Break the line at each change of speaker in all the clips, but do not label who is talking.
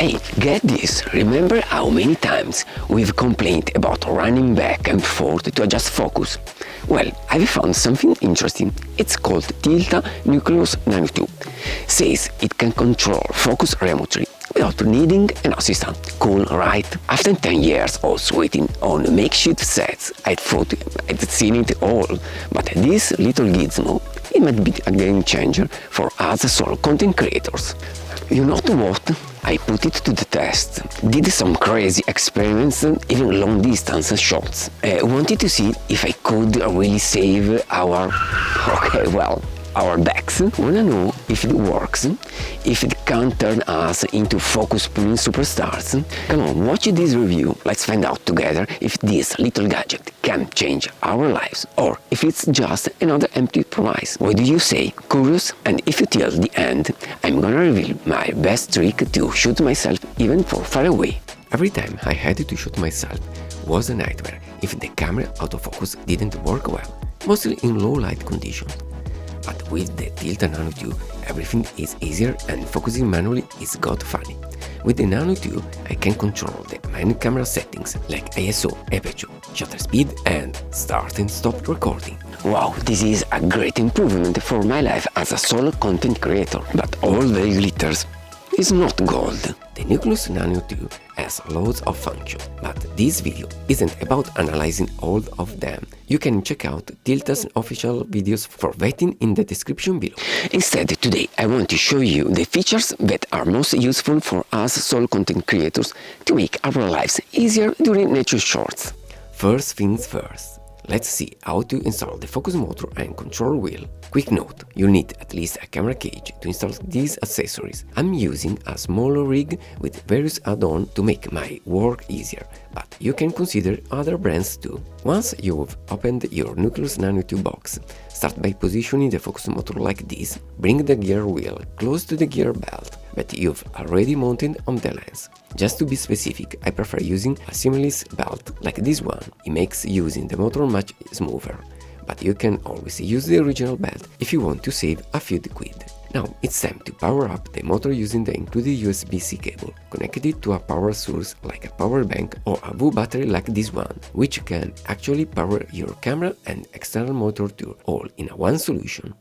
Hey, get this! Remember how many times we've complained about running back and forth to adjust focus? Well, I've found something interesting. It's called Tilta Nucleus Nano 2. Says it can control focus remotely without needing an assistant. Cool, right? After 10 years of waiting on makeshift sets, I thought I'd seen it all. But this little gizmo, it might be a game changer for us solo content creators. You know what? I put it to the test. Did some crazy experiments, even long distance shots. Wanted to see if I could really save our backs. Wanna know if it works, if it can turn us into focus-pulling superstars? Come on, watch this review. Let's find out together if this little gadget can change our lives or if it's just another empty promise. What do you say? Curious? And if you till the end, I'm gonna reveal my best trick to shoot myself even from far away. Every time I had to shoot myself was a nightmare if the camera autofocus didn't work well, mostly in low light conditions. But with the Tilta Nano 2, everything is easier and focusing manually is got funny. With the Nano 2, I can control the main camera settings like ISO, aperture, shutter speed and start and stop recording. Wow, this is a great improvement for my life as a solo content creator. But all the glitters is not gold. The Nucleus Nano 2 has loads of functions, but this video isn't about analyzing all of them. You can check out Tilta's official videos for vetting in the description below. Instead, today I want to show you the features that are most useful for us solo content creators to make our lives easier during nature shots. First things first. Let's see how to install the focus motor and control wheel. Quick note, you'll need at least a camera cage to install these accessories. I'm using a smaller rig with various add-ons to make my work easier, but you can consider other brands too. Once you've opened your Nucleus Nano 2 box, start by positioning the focus motor like this. Bring the gear wheel close to the gear belt that you've already mounted on the lens. Just to be specific, I prefer using a seamless belt like this one. It makes using the motor much smoother, but you can always use the original belt if you want to save a few quid. Now it's time to power up the motor using the included USB-C cable. Connect it to a power source like a power bank or a VU battery like this one, which can actually power your camera and external motor too, all in one solution.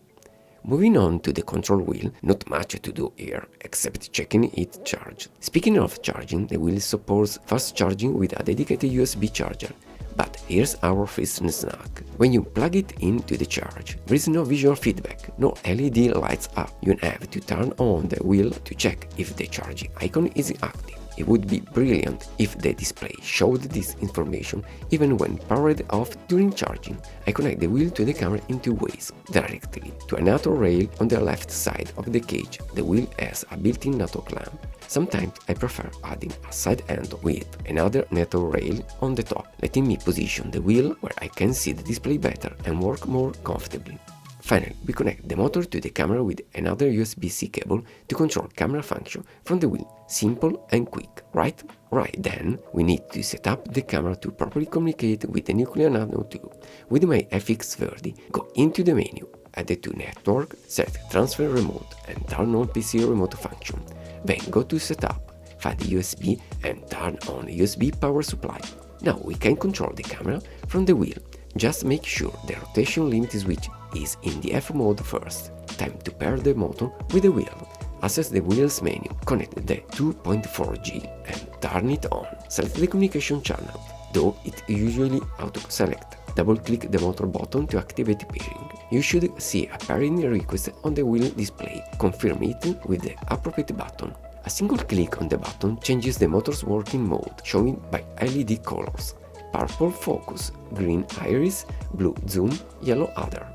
Moving on to the control wheel, not much to do here, except checking it charged. Speaking of charging, the wheel supports fast charging with a dedicated USB charger. But here's our first snack. When you plug it into the charge, there is no visual feedback, no LED lights up. You have to turn on the wheel to check if the charging icon is active. It would be brilliant if the display showed this information even when powered off during charging. I connect the wheel to the camera in two ways. Directly to a NATO rail on the left side of the cage. The wheel has a built-in NATO clamp. Sometimes I prefer adding a side end with another NATO rail on the top, letting me position the wheel where I can see the display better and work more comfortably. Finally, we connect the motor to the camera with another USB-C cable to control camera function from the wheel. Simple and quick, right? Right, then we need to set up the camera to properly communicate with the Nucleus Nano 2. With my FX30, go into the menu, add to network, set transfer remote and turn on PC remote function. Then go to setup, find the USB and turn on the USB power supply. Now we can control the camera from the wheel. Just make sure the rotation limit switch is in the F mode first. Time to pair the motor with the wheel. Access the wheels menu, connect the 2.4G and turn it on. Select the communication channel, though it usually auto-select. Double-click the motor button to activate pairing. You should see a pairing request on the wheel display. Confirm it with the appropriate button. A single click on the button changes the motor's working mode, showing by LED colors: purple focus, green iris, blue zoom, yellow other.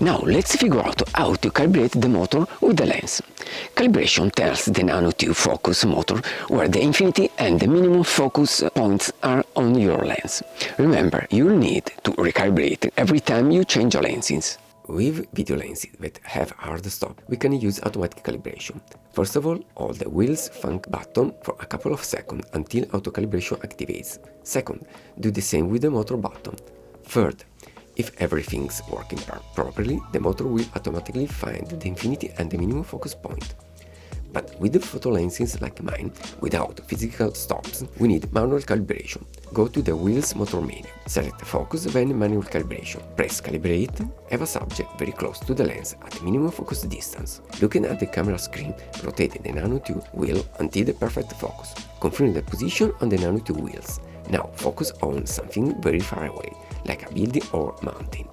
Now let's figure out how to calibrate the motor with the lens. Calibration tells the Nano 2 focus motor where the infinity and the minimum focus points are on your lens. Remember, you'll need to recalibrate every time you change lenses. With video lenses that have hard stop, we can use automatic calibration. First of all, hold the wheel's funk button for a couple of seconds until auto calibration activates. Second, do the same with the motor button. Third, if everything's working properly, the motor will automatically find the infinity and the minimum focus point. But with the photo lenses like mine, without physical stops, we need manual calibration. Go to the wheels motor menu, select focus, then manual calibration. Press calibrate, have a subject very close to the lens at minimum focus distance. Looking at the camera screen, rotate the Nano 2 wheel until the perfect focus. Confirm the position on the Nano 2 wheels. Now focus on something very far away, like a building or mountain.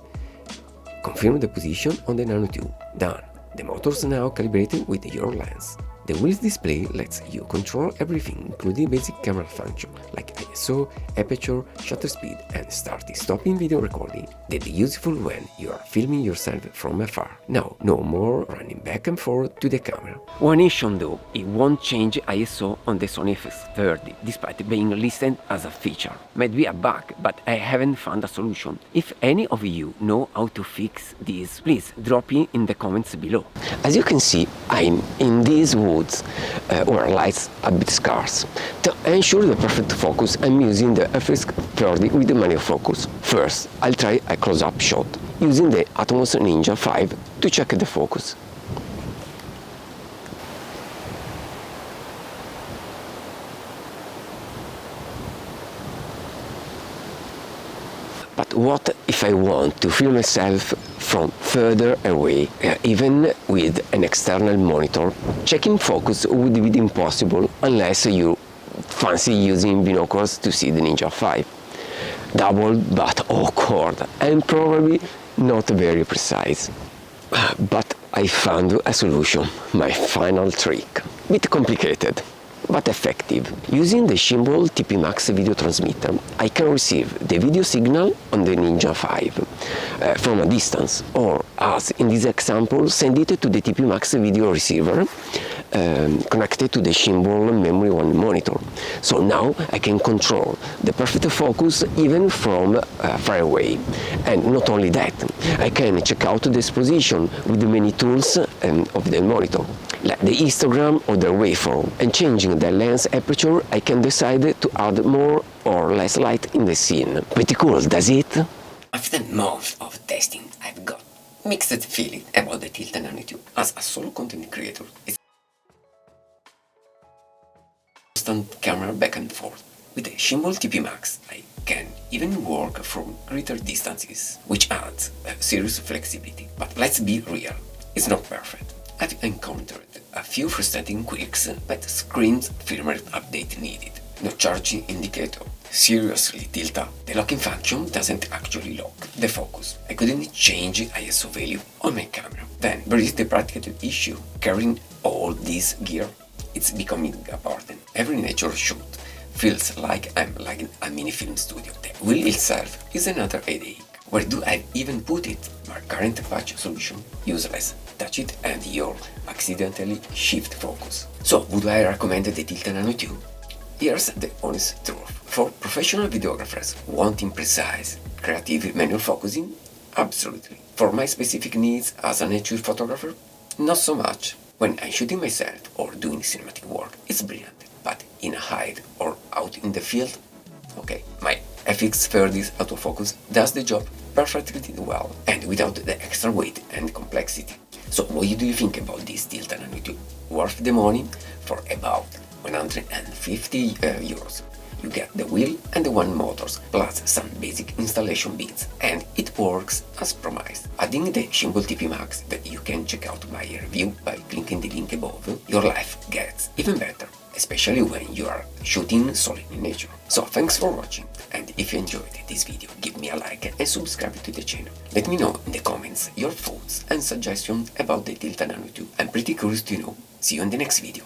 Confirm the position on the Nano 2. Done. The motor's now calibrating with your lens. The wheels display lets you control everything, including basic camera function like ISO, aperture, shutter speed, and starting stopping video recording. That is useful when you are filming yourself from afar. Now, no more running back and forth to the camera. One issue though, it won't change ISO on the Sony FX30, despite being listed as a feature. Might be a bug, but I haven't found a solution. If any of you know how to fix this, please drop it in the comments below. As you can see, I'm in these woods where lights are a bit scarce. To ensure the perfect focus, I'm using the FX30 with the manual focus. First, I'll try a close-up shot using the Atomos Ninja 5 to check the focus. But what if I want to film myself from further away, even with an external monitor? Checking focus would be impossible unless you fancy using binoculars to see the Ninja 5. Double but awkward and probably not very precise. But I found a solution, my final trick. Bit complicated, but effective. Using the Gimbal TP Max video transmitter, I can receive the video signal on the Ninja 5 from a distance, or as in this example, send it to the TP Max video receiver connected to the Gimbal Memory 1 monitor. So now I can control the perfect focus even from far away. And not only that, I can check out the exposition with many tools of the monitor, like the histogram or the waveform, and changing the lens aperture I can decide to add more or less light in the scene. Pretty cool, does it? After months of testing, I've got mixed feeling about the Tilta Nano 2. As a solo content creator, it's constant camera back and forth. With the Gimbal TP Max, I can even work from greater distances, which adds serious flexibility. But let's be real, it's not perfect. I've encountered a few frustrating quirks that screams firmware update needed. No charging indicator. Seriously, Tilta, the locking function doesn't actually lock the focus. I couldn't change ISO value on my camera. Then there is the practical issue. Carrying all this gear, it's becoming a burden. Every nature shoot feels like I'm like a mini film studio. The wheel itself is another headache. Where do I even put it? My current patch solution, useless. Touch it and you'll accidentally shift focus. So, would I recommend the Tilta Nano 2? Here's the honest truth. For professional videographers wanting precise, creative manual focusing, absolutely. For my specific needs as a nature photographer, not so much. When I'm shooting myself or doing cinematic work, it's brilliant. But in a hide or out in the field, okay, my FX30's autofocus does the job perfectly well and without the extra weight and complexity. So what do you think about this Tilta Nano 2? Worth the money? For about 150 euros. You get the wheel and the one motors, plus some basic installation bits, and it works as promised. Adding the Gimbal TP Max that you can check out my review by clicking the link above, your life gets even better, especially when you are shooting solely in nature. So thanks for watching, and if you enjoyed this video, give me a like and subscribe to the channel. Let me know in the comments your thoughts and suggestions about the Tilta Nano 2. I'm pretty curious to know. See you in the next video.